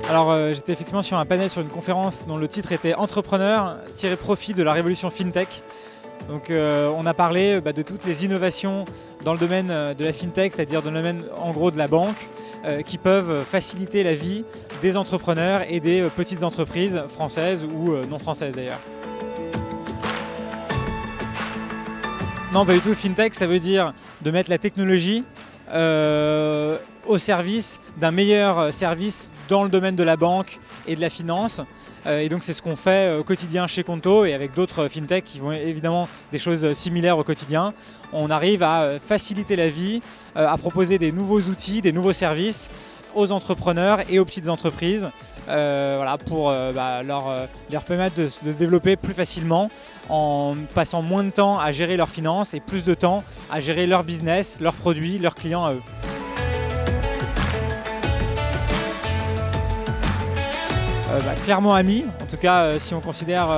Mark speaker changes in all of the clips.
Speaker 1: Alors j'étais effectivement sur un panel, sur une conférence dont le titre était Entrepreneurs tirer profit de la révolution FinTech. Donc on a parlé de toutes les innovations dans le domaine de la FinTech, c'est-à-dire dans le domaine en gros de la banque, qui peuvent faciliter la vie des entrepreneurs et des petites entreprises françaises ou non françaises d'ailleurs. Non, pas du tout. FinTech, ça veut dire de mettre la technologie au service d'un meilleur service dans le domaine de la banque et de la finance. Et donc c'est ce qu'on fait au quotidien chez Conto et avec d'autres FinTech qui vont évidemment des choses similaires au quotidien. On arrive à faciliter la vie, à proposer des nouveaux outils, des nouveaux services aux entrepreneurs et aux petites entreprises voilà, pour leur permettre de se développer plus facilement en passant moins de temps à gérer leurs finances et plus de temps à gérer leur business, leurs produits, leurs clients à eux. Clairement amis, en tout cas si on considère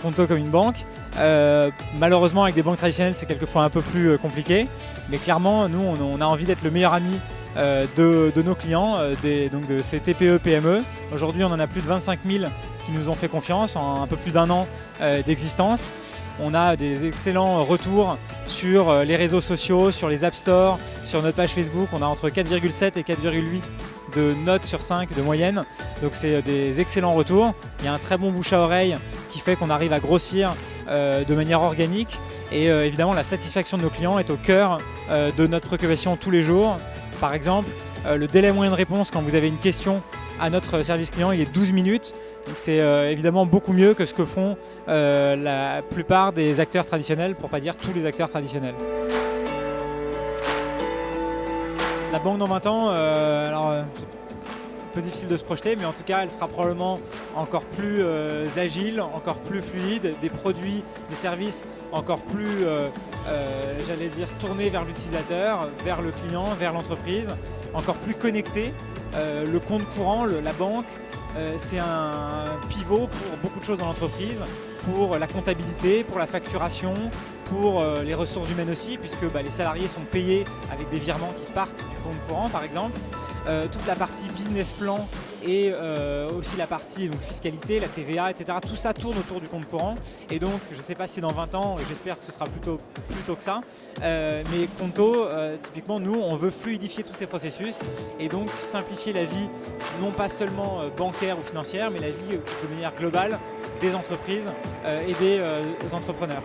Speaker 1: Conto comme une banque. Malheureusement avec des banques traditionnelles c'est quelquefois un peu plus compliqué, mais clairement nous on a envie d'être le meilleur ami de nos clients, donc de ces TPE, PME. Aujourd'hui on en a plus de 25 000 qui nous ont fait confiance en un peu plus d'1 an d'existence. On a des excellents retours sur les réseaux sociaux, sur les App Store, sur notre page Facebook. On a entre 4,7 et 4,8 de notes sur 5 de moyenne. Donc c'est des excellents retours. Il y a un très bon bouche à oreille qui fait qu'on arrive à grossir de manière organique. Et évidemment la satisfaction de nos clients est au cœur de notre préoccupation tous les jours. Par exemple, le délai moyen de réponse quand vous avez une question à notre service client, il est 12 minutes. Donc c'est évidemment beaucoup mieux que ce que font la plupart des acteurs traditionnels, pour ne pas dire tous les acteurs traditionnels. La banque dans 20 ans, un peu difficile de se projeter, mais en tout cas elle sera probablement encore plus agile, encore plus fluide, des produits, des services encore plus, j'allais dire, tournés vers l'utilisateur, vers le client, vers l'entreprise, encore plus connectés. Le compte courant, la banque, c'est un pivot pour beaucoup de choses dans l'entreprise, pour la comptabilité, pour la facturation, pour les ressources humaines aussi, puisque les salariés sont payés avec des virements qui partent du compte courant par exemple. Toute la partie business plan et aussi la partie fiscalité, la TVA, etc. Tout ça tourne autour du compte courant. Et donc, je ne sais pas si dans 20 ans, j'espère que ce sera plutôt que ça, mais Conto, typiquement, nous, on veut fluidifier tous ces processus et donc simplifier la vie, non pas seulement bancaire ou financière, mais la vie de manière globale des entreprises et des entrepreneurs.